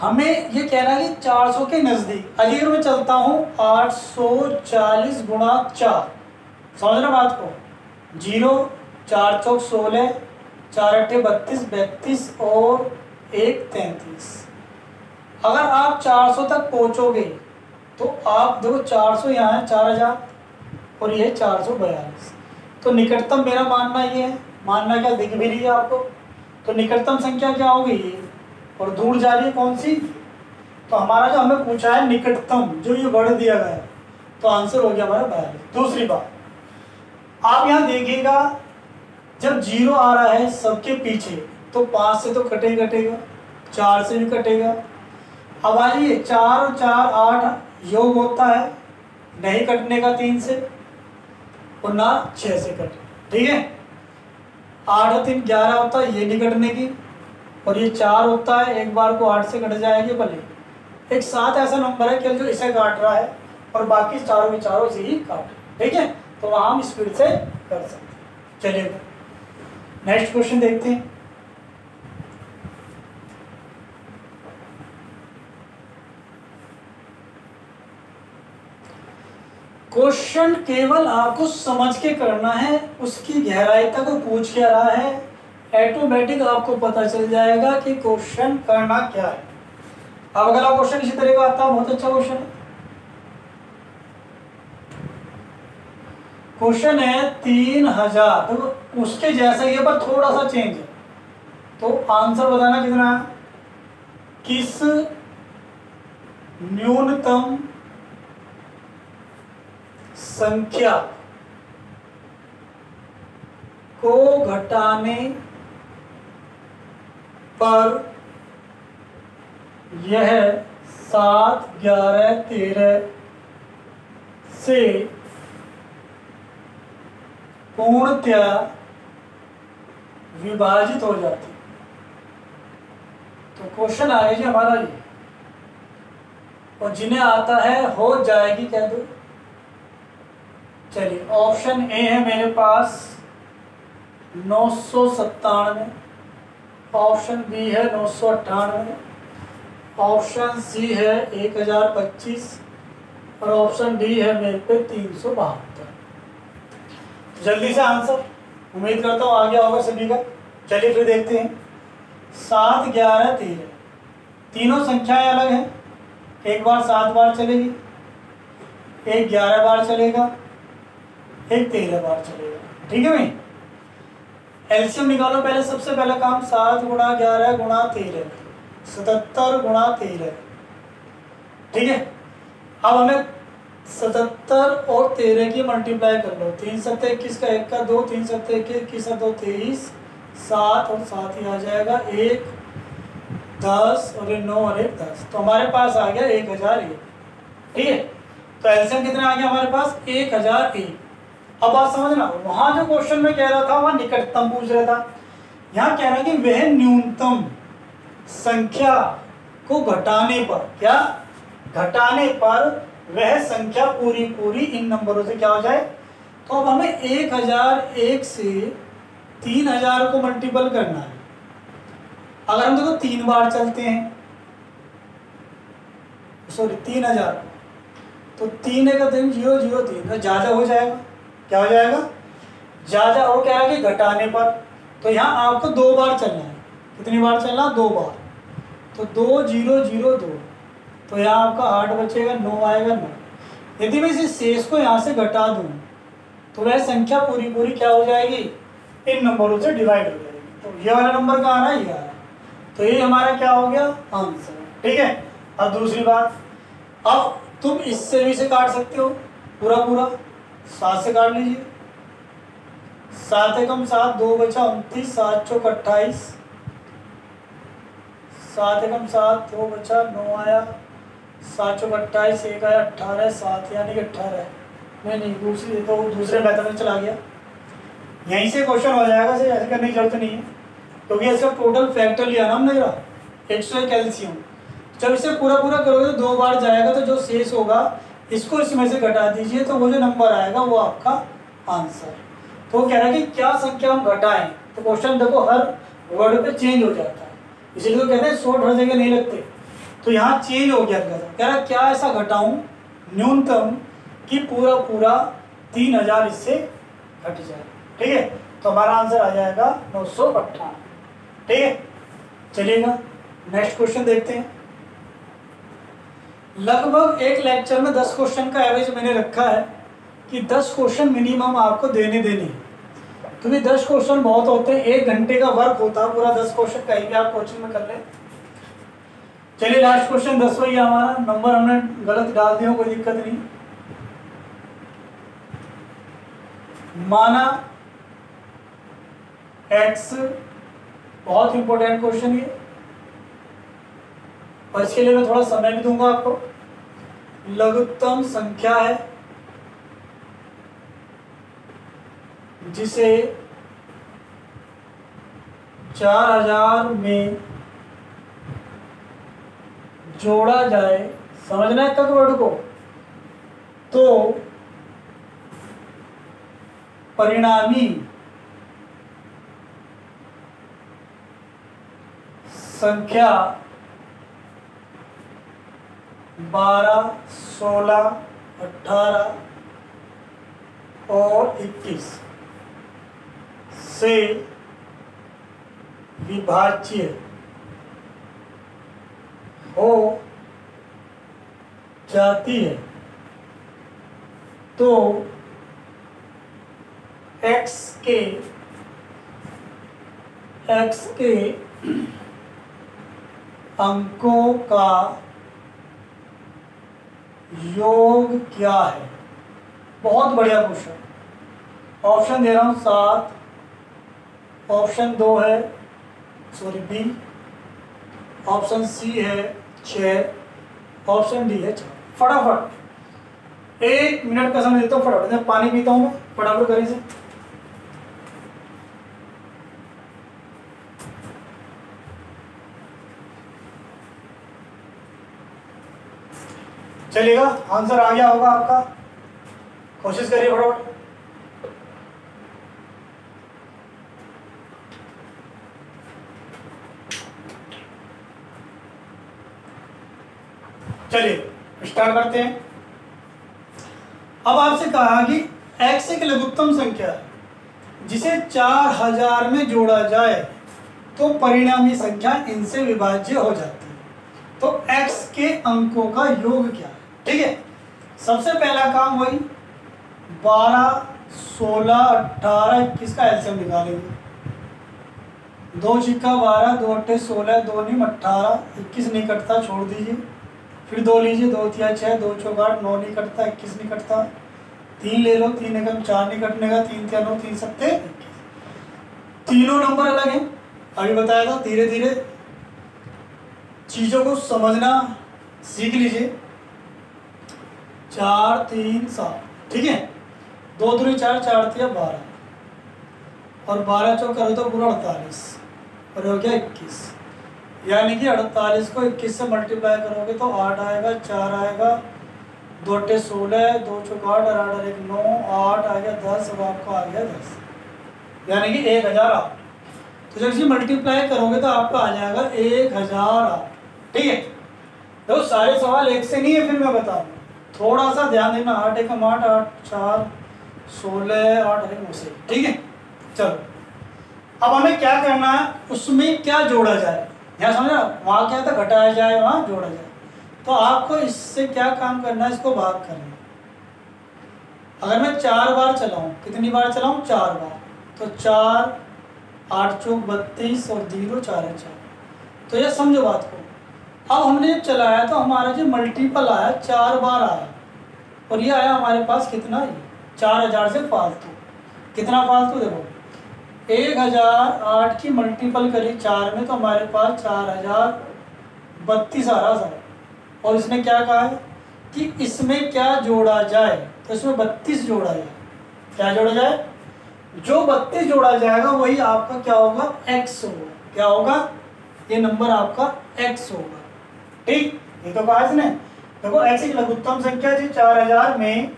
हमें ये कहना है कि 400 के नज़दीक। अगर मैं चलता हूँ 840 गुणा 4, समझना बात को, 0, 4 चौक 16, 4 अट्ठे 32, 32 और 1 33। अगर आप 400 तक पहुँचोगे तो आप देखो 400 यहाँ है, 4000 और ये 442। तो निकटतम मेरा मानना ये है, मानना क्या दिख भी रही है आपको। तो निकटतम संख्या क्या होगी ये, और दूर जा रही है कौन सी। तो हमारा जो हमें पूछा है निकटतम, जो ये वर्ड दिया गया है, तो आंसर हो गया हमारा 42। दूसरी बात, आप यहाँ देखिएगा जब 0 आ रहा है सबके पीछे तो 5 से तो कटेगा कटेगा, 4 से भी कटेगा। अब आइए 4 और 4 8 योग होता है, नहीं कटने का 3 से, और ना 6 से कटे। ठीक है, 8 और 3 11 होता है, ये नहीं कटने की, और ये 4 होता है, एक बार को 8 से कट जाएगी भले। एक 7 ऐसा नंबर है कि जो इसे काट रहा है और बाकी चारों के चारों से ही काट। ठीक है, तो वहाँ हम स्पीड से कर सकते हैं। चलिए नेक्स्ट क्वेश्चन देखते हैं। क्वेश्चन केवल आपको समझ के करना है, उसकी गहराई तक वो पूछ क्या रहा है ऑटोमेटिक आपको पता चल जाएगा कि क्वेश्चन करना क्या है। अब अगला क्वेश्चन इसी तरह का आता है, बहुत अच्छा क्वेश्चन है। क्वेश्चन है 3000, तो उसके जैसा ही है पर थोड़ा सा चेंज है। तो आंसर बताना कितना है, किस न्यूनतम संख्या को घटाने पर यह 7, 11, 13 से पूर्णतया विभाजित हो जाती। तो क्वेश्चन आएगा जी हमारा ये, और जिन्हें आता है हो जाएगी क्या दो। चलिए ऑप्शन ए है मेरे पास 997, ऑप्शन बी है 998, ऑप्शन सी है 1025 और ऑप्शन डी है मेरे पे 372। जल्दी से आंसर, उम्मीद करता हूँ आ गया होगा सभी का। चलिए फिर देखते हैं। 7, 11, 13 तीनों संख्याएं अलग हैं। एक बार 7 बार चलेगी, एक 11 बार चलेगा, एक 13 बार चलेगा। ठीक है भाई, एलसीएम निकालो। पहले सबसे पहला काम 7 गुणा 11 गुणा 13, 77 गुणा 13। ठीक है, अब हमें 77 और 13 की मल्टीप्लाई कर लो। 3 7 21 का 1 का 2, 3 7 21 2 23, 7 और 7 ही आ जाएगा 1, 10 और 9 और 1 10। तो हमारे पास आ गया 1001। ठीक है, तो एलसीएम कितना आ गया हमारे पास 1001। अब बात समझना, वहां जो क्वेश्चन में कह रहा था वहां निकटतम पूछ रहा था, यहाँ कह रहा है कि वह न्यूनतम संख्या को घटाने पर, क्या घटाने पर वह संख्या पूरी पूरी इन नंबरों से क्या हो जाए। तो अब हमें 1001 से 3000 को मल्टीपल करना है। अगर हम देखो 3 बार चलते हैं, सॉरी 3000, तो 3 का 3 0 0 3 ज्यादा हो जाएगा। क्या हो जाएगा, ज्यादा। और कह रहा है कि घटाने पर, तो यहाँ आपको 2 बार चलना है। कितनी बार चलना, 2 बार। तो 2 0 0 2, तो यहाँ आपका 8 बचेगा, 9 आएगा 9। यदि मैं इस शेष को यहाँ से घटा दूँ तो वह संख्या पूरी पूरी क्या हो जाएगी, इन नंबरों से डिवाइड हो जाएगी। तो ये वाला नंबर कहाँ आ रहा है, ये आ रहा है। तो ये हमारा क्या हो गया, आंसर। ठीक है, अब दूसरी बात, अब तुम इससे भी से काट सकते हो पूरा पूरा। 7 से काट लीजिए, 7 एकम 7, 2 बचा 29, 7 चौक 28, 7 एकम 7, 2 बचा 9 आया, 7 चौक 28, 1 आया 18, 7 यानी कि 18। नहीं दूसरी, तो दूसरे मेथड में चला गया। यहीं से क्वेश्चन हो जाएगा, से ऐसे करने की जरूरत नहीं है, क्योंकि इसका टोटल फैक्टर लिया ना हमने 101 एलसीएम। जब इसे पूरा पूरा करोगे तो 2 बार जाएगा, तो जो शेष होगा इसको इसमें से घटा दीजिए, तो वो जो नंबर आएगा वो आपका आंसर। तो कह रहा है कि क्या संख्या हम घटाएं। तो क्वेश्चन देखो हर वर्ड पे चेंज हो जाता है, इसीलिए तो कहते हैं शॉर्ट हर जगह नहीं लगते। तो यहाँ चेंज हो गया, कह रहा क्या ऐसा घटाऊं न्यूनतम कि पूरा पूरा 3000 इससे घट जाए। ठीक है, तो हमारा आंसर आ जाएगा 958। ठीक है, चलिएगा नेक्स्ट क्वेश्चन देखते हैं। लगभग एक लेक्चर में 10 क्वेश्चन का एवरेज मैंने रखा है कि 10 क्वेश्चन मिनिमम आपको देने हैं, क्योंकि 10 क्वेश्चन बहुत होते हैं। 1 घंटे का वर्क होता है पूरा 10 क्वेश्चन, कहीं भी आप कोचिंग में कर लें। चलिए लास्ट क्वेश्चन 10वां ही हमारा। नंबर हमने गलत डाल दिया, कोई दिक्कत नहीं। माना x, बहुत इंपॉर्टेंट क्वेश्चन ये, और इसके लिए मैं थोड़ा समय भी दूंगा आपको। लघुत्तम संख्या है जिसे 4000 में जोड़ा जाए, समझना है तक वर्ड को, तो परिणामी संख्या 12, 16, 18 और 21 से विभाज्य हो जाती है तो x के अंकों का योग क्या है। बहुत बढ़िया क्वेश्चन। ऑप्शन दे रहा हूँ 7, ऑप्शन 2 है बी, ऑप्शन सी है 6, ऑप्शन डी है 4। फटाफट 1 मिनट का समय देता हूँ, फटाफट मैं पानी पीता हूँ, मैं फटाफट करें से। चलिएगा, आंसर आ गया होगा आपका, कोशिश करिए फटाफट। चलिए स्टार्ट करते हैं। अब आपसे कहा कि x एक लघुत्तम संख्या है जिसे 4000 में जोड़ा जाए तो परिणामी संख्या इनसे विभाज्य हो जाती है। तो x के अंकों का योग क्या है। ठीक है, सबसे पहला काम वही 12, 16, 18, 21 का एलसीएम निकालेंगे। 2 छिक्का 12, 2 अट्ठे 16, 2 नीम 18, 21 नहीं कटता, छोड़ दीजिए। फिर 2 लीजिए, 2 तिया 6, 2 चौक 8, 9 नहीं कटता, 21 नहीं कटता। 3 ले लो, 3 एकम 4 नहीं कटने का, 3 तिया 9, 3 सत्ते 21। तीनों नंबर अलग हैं, अभी बताया था। धीरे धीरे चीज़ों को समझना सीख लीजिए। 4, 3, 7, ठीक है। 2 दूनी 4, 4 तिया 12 और 12 चौक करो तो पूरा 48 और हो गया 21। यानी कि 48 को 21 से मल्टीप्लाई करोगे तो 8 आएगा, 4 आएगा, 2 अट्ठे 16, 2 चौक 8 और 8 और 1 9, 8 आ गया 10 और आपका आ गया 10, यानी कि 1008। तो जब इसे मल्टीप्लाई करोगे तो आपका आ जाएगा 1008। ठीक है, तो सारे सवाल एक से नहीं है, फिर मैं बताऊँ, थोड़ा सा ध्यान देना। 8 एकम 8, 8 4 16, 8 और 1 9। ठीक है, चलो अब हमें क्या करना है, उसमें क्या जोड़ा जाए। यहाँ समझना, वहाँ क्या था, घटाया जाए, वहाँ जोड़ा जाए। तो आपको इससे क्या काम करना है, इसको भाग करना है। अगर मैं 4 बार चलाऊँ, कितनी बार चलाऊँ, 4 बार, तो 4, 8 चौक 32 और 0 4 है 4। तो ये समझो बात को। अब हमने जब चलाया तो हमारा जो मल्टीपल आया 4 बार आया, और ये आया हमारे पास कितना, ये 4000 से फालतू। कितना फालतू, देखो 1008 की मल्टीपल करी 4 में तो हमारे पास 4032 आ रहा था। और इसने क्या कहा है कि इसमें क्या जोड़ा जाए, तो इसमें 32 जोड़ा जाए। क्या जोड़ा जाए, जो 32 जोड़ा जाएगा वही आपका क्या होगा, x होगा। क्या होगा, ये नंबर आपका x होगा। ठीक, ये तो कहा इसने। देखो x एक लघुत्तम संख्या जो 4000 में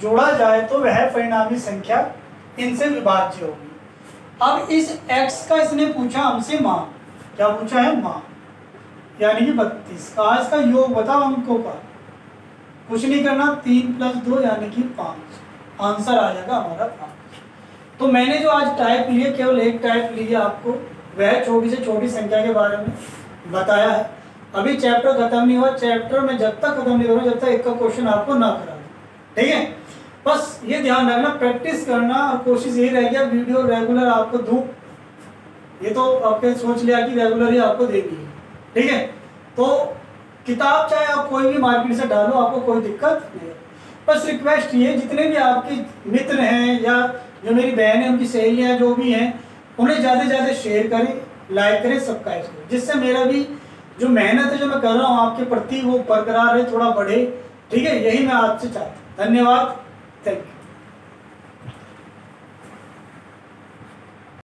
जोड़ा जाए तो वह परिणामी संख्या इनसे विभाज्य होगी। अब इस x का इसने पूछा हमसे मान, क्या पूछा है, मान, यानी कि 32 का इसका योग बताओ अंकों का। कुछ नहीं करना, 3 + 2 यानी कि 5। आंसर आ जाएगा हमारा 5। तो मैंने जो आज टाइप लिए, केवल एक टाइप ली है आपको, वह छोटी से छोटी संख्या के बारे में बताया है। अभी चैप्टर खत्म नहीं हुआ, चैप्टर में जब तक खत्म नहीं होगा जब तक एक का क्वेश्चन आपको ना करा दे। ठीक है, बस ये ध्यान रखना, प्रैक्टिस करना, और कोशिश यही रहेगी वीडियो रेगुलर आपको दूँ। ये तो आपके सोच लिया कि रेगुलर ही आपको देनी है। ठीक है, तो किताब चाहे आप कोई भी मार्केट से डालो, आपको कोई दिक्कत नहीं है। बस रिक्वेस्ट ये, जितने भी आपके मित्र हैं या जो मेरी बहन है, उनकी सहेलियाँ जो भी हैं, उन्हें ज़्यादा से ज़्यादा शेयर करें, लाइक करें, सब्सक्राइब करें, जिससे मेरा भी जो मेहनत है जो मैं कर रहा हूँ आपके प्रति वो बरकरार है, थोड़ा बढ़े। ठीक है, यही मैं आपसे चाहता हूँ। धन्यवाद, थैंक यू।